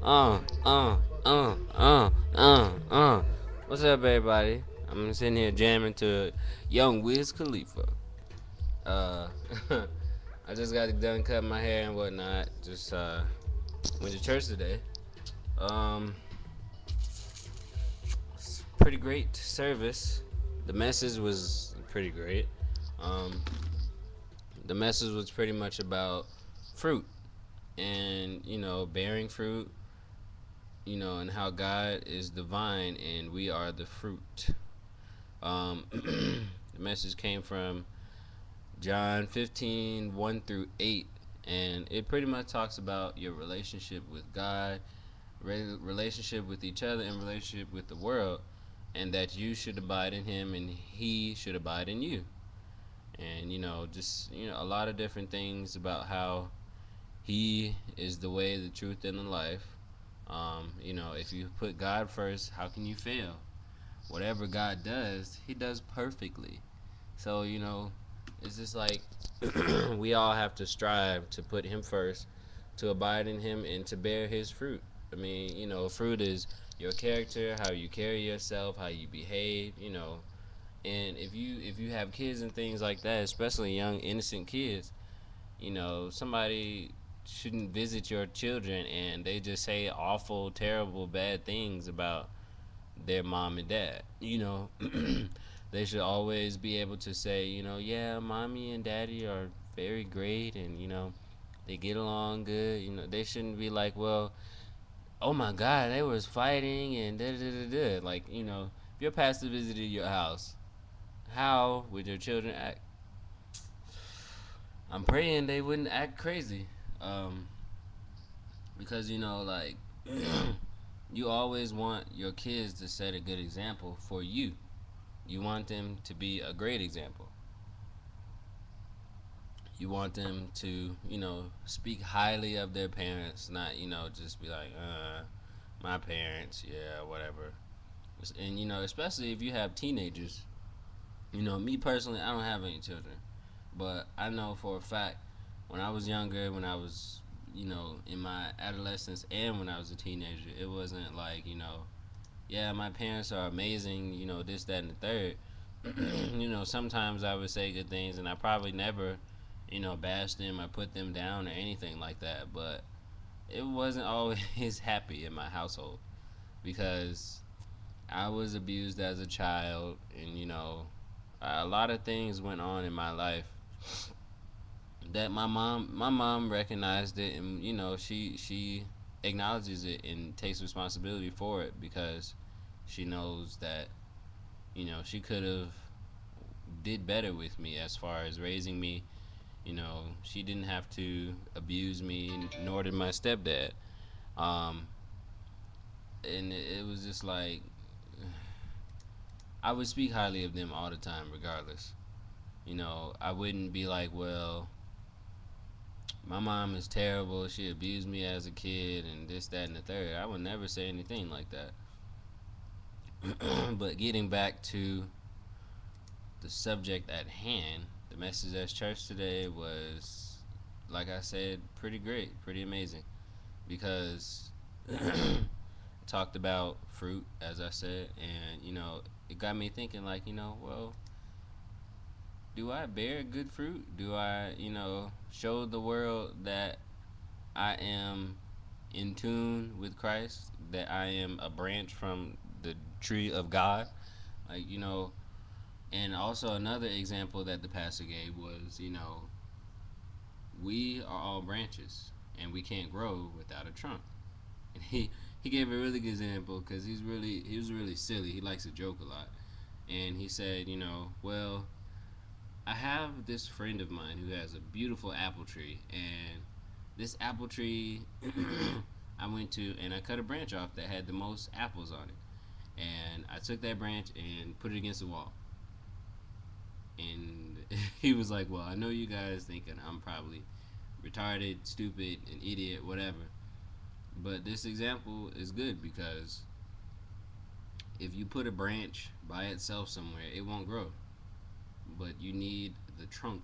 Uh, uh, uh, uh. What's up, everybody? I'm sitting here jamming to Young Wiz Khalifa. Uh, I just got done cutting my hair and whatnot. Just went to church today. Um, Pretty great service. The message was pretty great. Um, the message was pretty much about fruit and bearing fruit. And how God is the vine and we are the fruit. The message came from John 15, 1 through 8. And it pretty much talks about your relationship with God, relationship with each other, and relationship with the world. And that you should abide in Him and He should abide in you. And, just, a lot of different things about how He is the way, the truth, and the life. If you put God first, how can you fail? Whatever God does, He does perfectly. So, it's just like we all have to strive to put Him first, to abide in Him, and to bear His fruit. I mean, fruit is your character, how you carry yourself, how you behave, And if you have kids and things like that, especially young innocent kids, somebody shouldn't visit your children and they just say awful, terrible, bad things about their mom and dad. They should always be able to say, yeah, mommy and daddy are very great and, they get along good. They shouldn't be like, well, oh my God, they was fighting and da da da da. Like, if your pastor visited your house, how would your children act? I'm praying they wouldn't act crazy. Um, because, like, you always want your kids to set a good example for you. You want them to be a great example. You want them to, speak highly of their parents, not, just be like, my parents, yeah, whatever. And, especially if you have teenagers, me personally, I don't have any children. But I know for a fact, when I was younger, when I was, in my adolescence and when I was a teenager, it wasn't like, yeah, my parents are amazing, this, that, and the third. Sometimes I would say good things, and I probably never, bash them or put them down or anything like that. But it wasn't always happy in my household because I was abused as a child, and a lot of things went on in my life that my mom recognized it, and she acknowledges it and takes responsibility for it because she knows that she could have did better with me as far as raising me. She didn't have to abuse me, nor did my stepdad. Um, and it was just like I would speak highly of them all the time, regardless. I wouldn't be like, well, my mom is terrible. She abused me as a kid, and this, that, and the third. I would never say anything like that. But getting back to the subject at hand, the message at church today was, like I said, pretty great, pretty amazing, because it talked about fruit, as I said, and it got me thinking, like, well, do I bear good fruit? Do I, show the world that I am in tune with Christ, that I am a branch from the tree of God? Like, and also another example that the pastor gave was, we are all branches and we can't grow without a trunk. And he gave a really good example because he was really silly. He likes to joke a lot. And he said, well, I have this friend of mine who has a beautiful apple tree, and this apple tree I went to and I cut a branch off that had the most apples on it, and I took that branch and put it against the wall. And he was like, well, I know you guys thinking I'm probably retarded, stupid, an idiot, whatever, but this example is good because if you put a branch by itself somewhere, it won't grow. But you need the trunk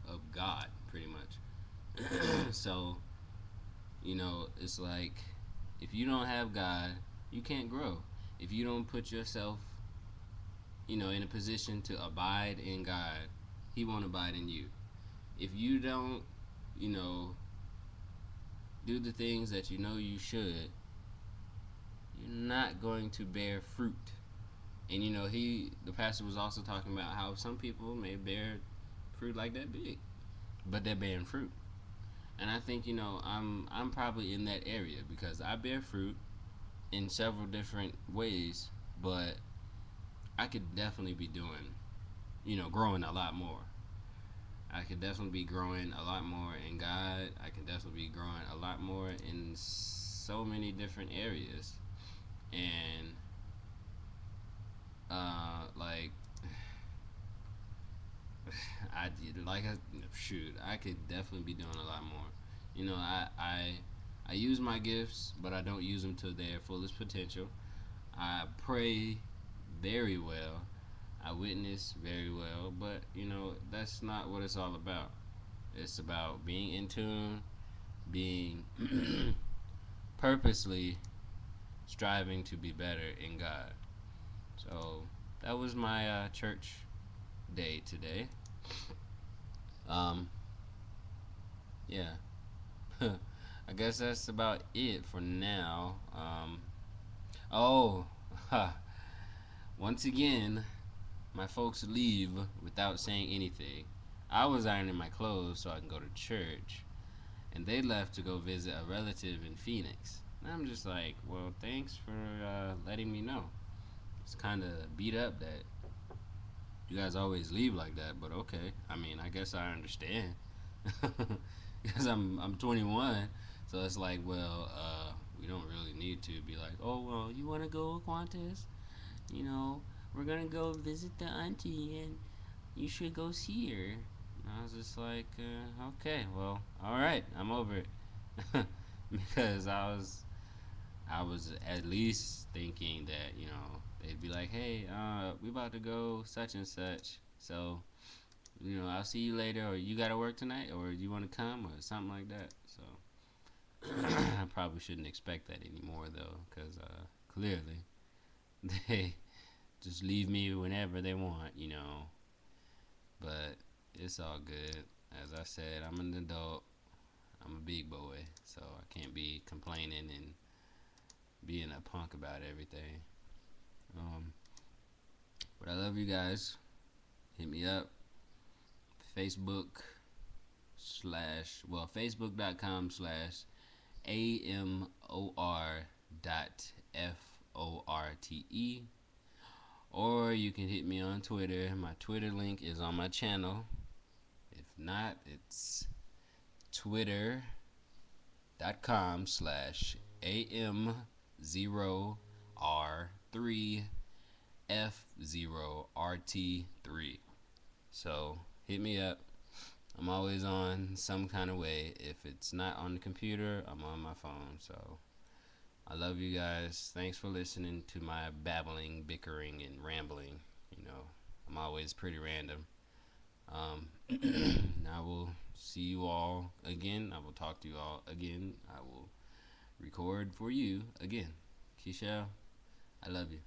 of God, pretty much. So, it's like If you don't have God, you can't grow. If you don't put yourself, in a position to abide in God, He won't abide in you. If you don't, you know, do the things that you know you should, you're not going to bear fruit. And the pastor was also talking about how some people may bear fruit like that big, but they're bearing fruit. And I think I'm probably in that area because I bear fruit in several different ways, but I could definitely be doing, growing a lot more. I could definitely be growing a lot more in God. I can definitely be growing a lot more in so many different areas. And like I did, like I shoot, I could definitely be doing a lot more. I use my gifts, but I don't use them to their fullest potential. I pray very well. I witness very well, but that's not what it's all about. It's about being in tune, being purposely striving to be better in God. So that was my church day today. Um, yeah, I guess that's about it for now. Oh, once again, my folks leave without saying anything. I was ironing my clothes so I can go to church, and they left to go visit a relative in Phoenix. And I'm just like, well, thanks for letting me know. It's kind of beat up that you guys always leave like that, but okay. I mean, I guess I understand because I'm 21, so it's like, well, we don't really need to be like, oh well, you want to go, Qantas? You know, we're gonna go visit the auntie, and you should go see her. And I was just like, okay, well, all right, I'm over it because I was at least thinking that they'd be like, hey, we about to go such and such, so I'll see you later, or you gotta work tonight, or you want to come, or something like that. So I probably shouldn't expect that anymore though, because clearly they just leave me whenever they want. But it's all good. As I said, I'm an adult. I'm a big boy, so I can't be complaining and being a punk about everything. Um, but I love you guys. Hit me up. Facebook Facebook.com/AMOR dot FORTE. Or you can hit me on Twitter. My Twitter link is on my channel. If not, it's twitter.com/AM0R3F0RT3. So hit me up. I'm always on some kind of way. If it's not on the computer, I'm on my phone. So I love you guys. Thanks for listening to my babbling, bickering, and rambling. I'm always pretty random. I will see you all again. I will talk to you all again. I will record for you again. Keisha, I love you.